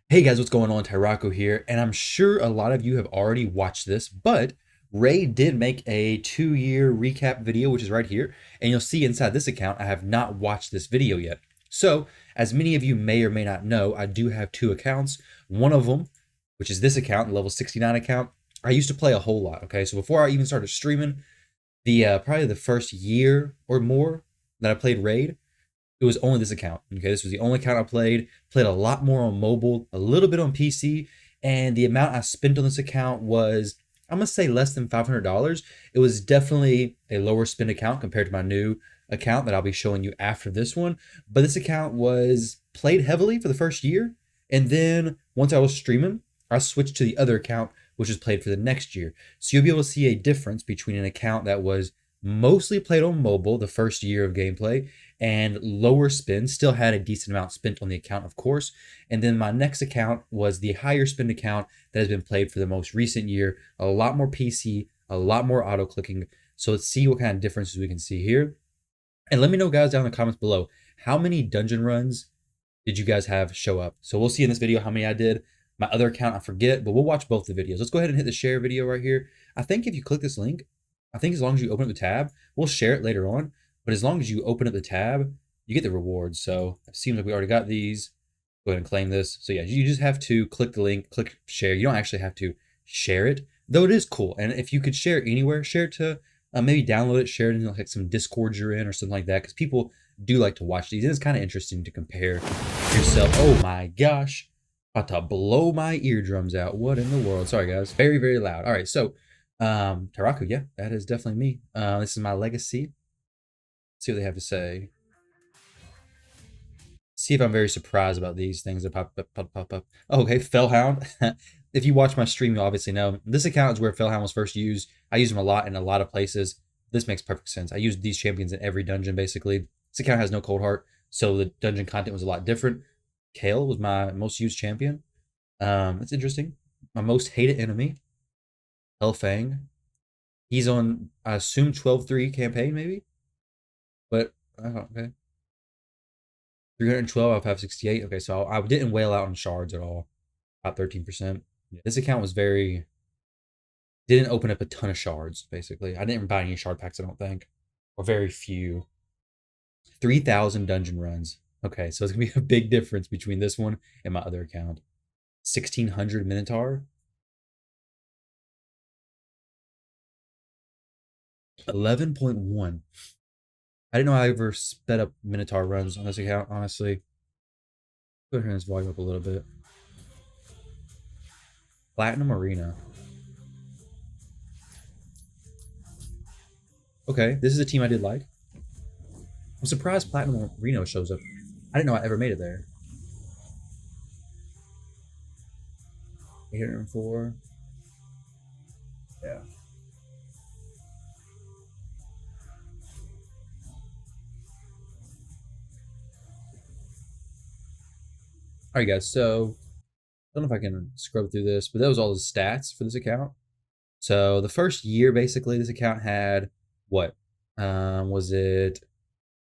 Hey guys, what's going on? Tyrauku here, and I'm sure a lot of you have already watched this, but Ray did make a 2-year recap video, which is right here, and you'll see inside this account I have not watched this video yet. So, as many of you may or may not know, I do have two accounts. One of them, which is this account, the level 69 account, I used to play a whole lot, okay? So before I even started streaming, the probably the first year or more that I played Raid, it was only this account. Okay, this was the only account I played a lot more on mobile, a little bit on PC, and the amount I spent on this account was, I'm gonna say, less than $500. It was definitely a lower spend account compared to my new account that I'll be showing you after this one. But this account was played heavily for the first year, and then once I was streaming, I switched to the other account, which was played for the next year. So you'll be able to see a difference between an account that was mostly played on mobile the first year of gameplay and lower spend, still had a decent amount spent on the account, of course. And then my next account was the higher spend account that has been played for the most recent year, a lot more PC, a lot more auto clicking. So let's see what kind of differences we can see here. And let me know, guys, down in the comments below, how many dungeon runs did you guys have show up? So we'll see in this video how many I did. My other account, I forget, but we'll watch both the videos. Let's go ahead and hit the share video right here. I think if you click this link, I think as long as you open up the tab, we'll share it later on. But as long as you open up the tab, you get the rewards. So it seems like we already got these. Go ahead and claim this. So yeah, you just have to click the link, click share. You don't actually have to share it, though it is cool. And if you could share it anywhere, share it to maybe download it, share it in like some Discord you're in or something like that, because people do like to watch these. And it's kind of interesting to compare yourself. Oh my gosh, about to blow my eardrums out. What in the world? Sorry guys, very, very loud. All right, so Tyrauku, yeah, that is definitely me. This is my legacy. Let's see what they have to say. See if I'm very surprised about these things that pop up. Oh, okay, Fellhound. If you watch my stream, you obviously know this account is where Fellhound was first used. I use them a lot in a lot of places. This makes perfect sense. I use these champions in every dungeon, basically. This account has no cold heart, so the dungeon content was a lot different. Kale was my most used champion. It's interesting. My most hated enemy, Hellfang. He's on, I assume, 12-3 campaign, maybe? But, okay. 312 out of 568. Okay, so I didn't whale out on shards at all. About 13%. This account was didn't open up a ton of shards, basically. I didn't buy any shard packs, I don't think. Or very few. 3,000 dungeon runs. Okay, so it's going to be a big difference between this one and my other account. 1,600 Minotaur. 11.1. I didn't know I ever sped up Minotaur runs on this account, honestly. Go ahead and turn this volume up a little bit. Platinum Arena. Okay, this is a team I did like. I'm surprised Platinum Arena shows up. I didn't know I ever made it there. 804. Yeah. All right, guys. So I don't know if I can scrub through this, but that was all the stats for this account. So the first year, basically, this account had what? Was it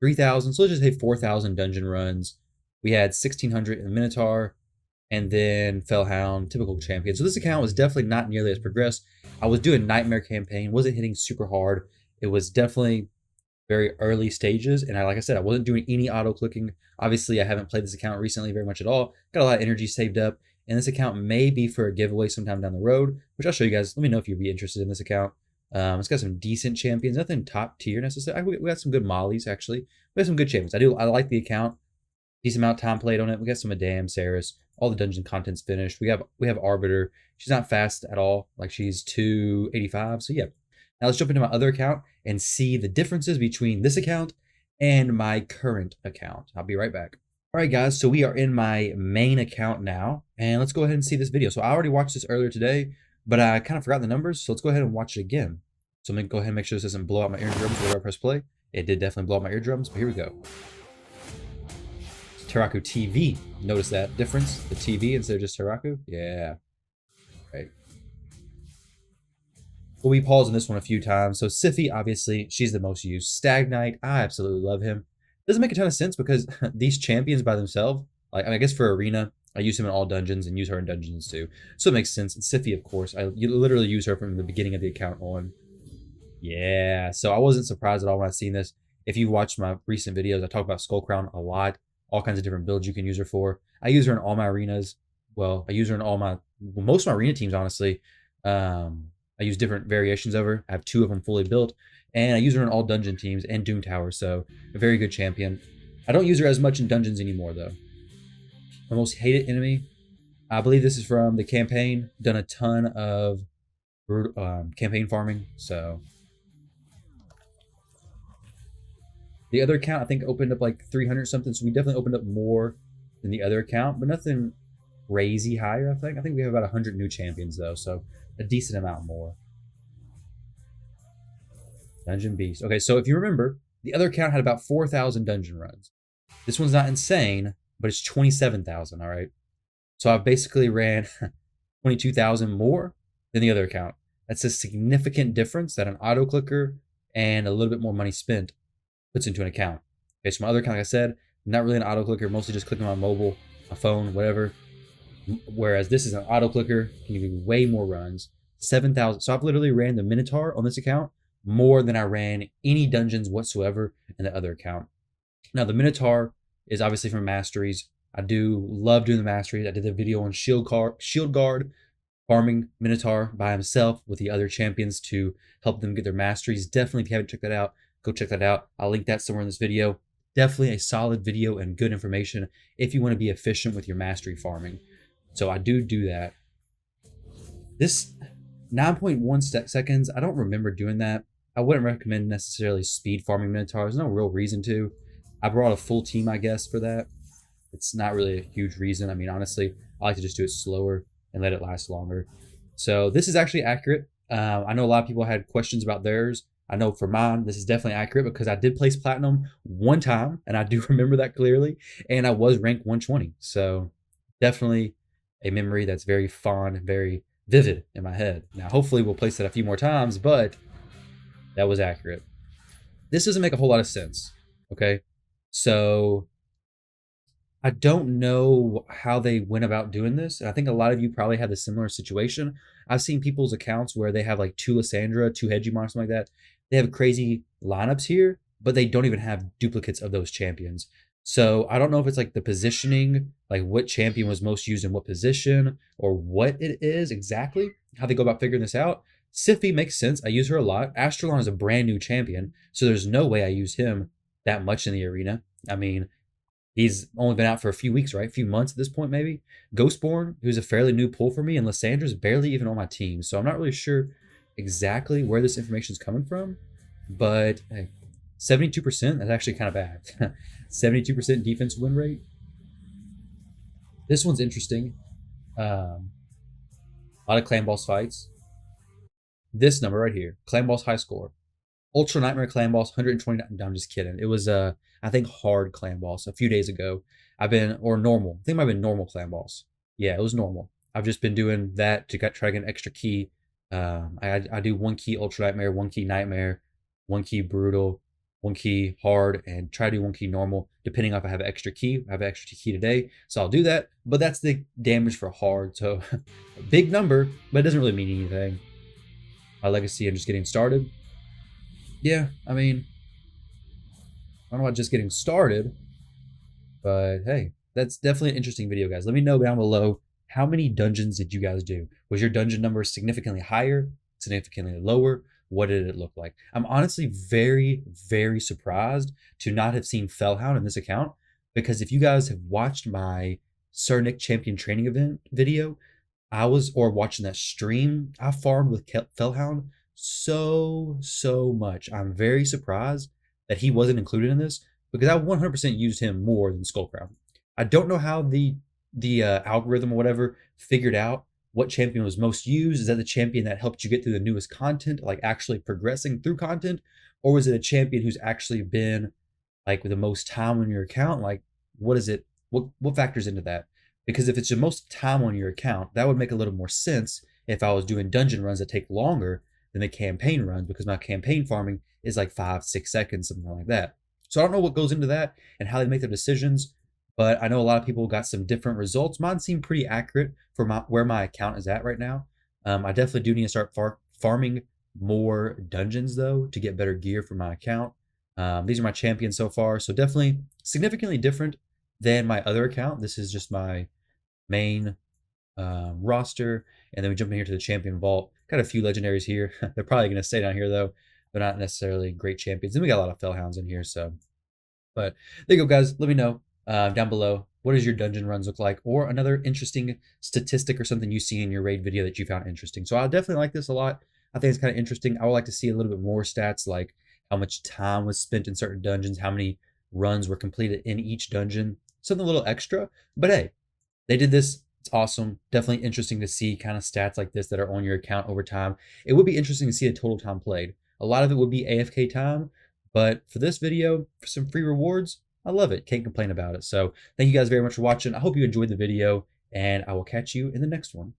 3,000? So let's just say 4,000 dungeon runs. We had 1,600 in Minotaur, and then Fellhound, typical champion. So this account was definitely not nearly as progressed. I was doing Nightmare campaign, wasn't hitting super hard. It was definitely very early stages, and like I said, I wasn't doing any auto clicking. Obviously, I haven't played this account recently very much at all. Got a lot of energy saved up, and this account may be for a giveaway sometime down the road, which I'll show you guys. Let me know if you'd be interested in this account. It's got some decent champions, nothing top tier necessarily. We got some good mollies actually. We got some good champions. I like the account. Decent amount of time played on it. We got some Madame, Saris. All the dungeon content's finished. We have Arbiter. She's not fast at all. Like she's 285. So yeah. Now let's jump into my other account and see the differences between this account and my current account. I'll be right back. All right, guys, so we are in my main account now, and let's go ahead and see this video. So I already watched this earlier today, but I kind of forgot the numbers, so let's go ahead and watch it again. So I'm going to go ahead and make sure this doesn't blow out my eardrums whenever I press play. It did definitely blow out my eardrums, but here we go. Tyrauku TV. Notice that difference? The TV instead of just Tyrauku? Yeah. Right. We'll be pausing this one a few times. So Siphi, obviously, she's the most used. Stag Knight, I absolutely love him. Doesn't make a ton of sense because these champions by themselves, like I guess for Arena, I use him in all dungeons and use her in dungeons too. So it makes sense. And Sify, of course. You literally use her from the beginning of the account on. Yeah. So I wasn't surprised at all when I seen this. If you've watched my recent videos, I talk about Skull Crown a lot. All kinds of different builds you can use her for. I use her in all my arenas. Well, I use her in most of my arena teams, honestly. I use different variations of her. I have 2 of them fully built. And I use her in all dungeon teams and Doom Tower. So a very good champion. I don't use her as much in dungeons anymore, though. My most hated enemy, I believe this is from the campaign. Done a ton of campaign farming. So the other account, I think, opened up like 300 something. So we definitely opened up more than the other account, but nothing crazy higher, I think. I think we have about 100 new champions, though. So a decent amount more. Dungeon Beast. Okay, so if you remember, the other account had about 4,000 dungeon runs. This one's not insane, but it's 27,000, all right? So I've basically ran 22,000 more than the other account. That's a significant difference that an auto clicker and a little bit more money spent puts into an account. Okay, so my other account, like I said, not really an auto clicker, mostly just clicking on mobile, my phone, whatever. Whereas this is an auto clicker, can give you way more runs. 7,000. So I've literally ran the Minotaur on this account more than I ran any dungeons whatsoever in the other account. Now the Minotaur is obviously from Masteries. I do love doing the Masteries. I did the video on Shield Guard, farming Minotaur by himself with the other champions to help them get their Masteries. Definitely, if you haven't checked that out, go check that out. I'll link that somewhere in this video. Definitely a solid video and good information if you want to be efficient with your Mastery farming. So I do that. This 9.1 seconds, I don't remember doing that. I wouldn't recommend necessarily speed farming Minotaurs. There's no real reason to. I brought a full team, I guess, for that. It's not really a huge reason. I mean, honestly, I like to just do it slower and let it last longer. So this is actually accurate. I know a lot of people had questions about theirs. I know for mine, this is definitely accurate because I did place platinum one time, and I do remember that clearly, and I was ranked 120. So definitely a memory that's very fond, very vivid in my head. Now, hopefully we'll place it a few more times, but that was accurate. This doesn't make a whole lot of sense, okay? So I don't know how they went about doing this. And I think a lot of you probably had a similar situation. I've seen people's accounts where they have like 2 Lysandra, 2 Hegemon, something like that. They have crazy lineups here, but they don't even have duplicates of those champions. So I don't know if it's like the positioning, like what champion was most used in what position, or what it is exactly, how they go about figuring this out. Sify makes sense. I use her a lot. Astrolon is a brand new champion, so there's no way I use him that much in the arena. I mean, he's only been out for a few weeks, right? A few months at this point, maybe. Ghostborn, who's a fairly new pull for me, and Lysandra's barely even on my team. So I'm not really sure exactly where this information is coming from. But hey, 72%, that's actually kind of bad. 72% defense win rate. This one's interesting. A lot of clan boss fights. This number right here, clan boss high score. Ultra Nightmare clan boss, 129. No, I'm just kidding. It was I think hard clan boss a few days ago. Or normal. I think it might have been normal clan boss. Yeah, it was normal. I've just been doing that to try to get an extra key. I do 1 key Ultra Nightmare, 1 key Nightmare, 1 key Brutal, 1 key Hard, and try to do 1 key Normal, depending on if I have an extra key. I have an extra key today, so I'll do that. But that's the damage for Hard, so a big number, but it doesn't really mean anything. My legacy, I'm just getting started. Yeah, I mean, I don't know about just getting started, but hey, that's definitely an interesting video, guys. Let me know down below, how many dungeons did you guys do? Was your dungeon number significantly higher, significantly lower? What did it look like? I'm honestly very, very surprised to not have seen Fellhound in this account, because if you guys have watched my Sir Nick Champion training event video, or watching that stream, I farmed with Fellhound so much. I'm very surprised that he wasn't included in this, because I 100% used him more than Skullcrown. I don't know how the algorithm or whatever figured out what champion was most used. Is that the champion that helped you get through the newest content, like actually progressing through content? Or was it a champion who's actually been like with the most time on your account? Like, what is it? What factors into that? Because if it's the most time on your account, that would make a little more sense if I was doing dungeon runs that take longer than the campaign runs, because my campaign farming is like 5-6 seconds, something like that. So I don't know what goes into that and how they make their decisions, but I know a lot of people got some different results. Mine seem pretty accurate for where my account is at right now. I definitely do need to start farming more dungeons though to get better gear for my account. These are my champions so far, so definitely significantly different than my other account. This is just my main roster, and then we jump in here to the champion vault. Got a few legendaries here. They're probably going to stay down here though. They're not necessarily great champions. And we got a lot of fellhounds in here, so but there you go, guys. Let me know down below, what does your dungeon runs look like, or another interesting statistic or something you see in your raid video that you found interesting. So I definitely like this a lot. I think it's kind of interesting. I would like to see a little bit more stats, like how much time was spent in certain dungeons, how many runs were completed in each dungeon, something a little extra. But hey, they did this. It's awesome. Definitely interesting to see kind of stats like this that are on your account over time. It would be interesting to see a total time played. A lot of it would be AFK time, but for this video, for some free rewards, I love it. Can't complain about it. So thank you guys very much for watching. I hope you enjoyed the video, and I will catch you in the next one.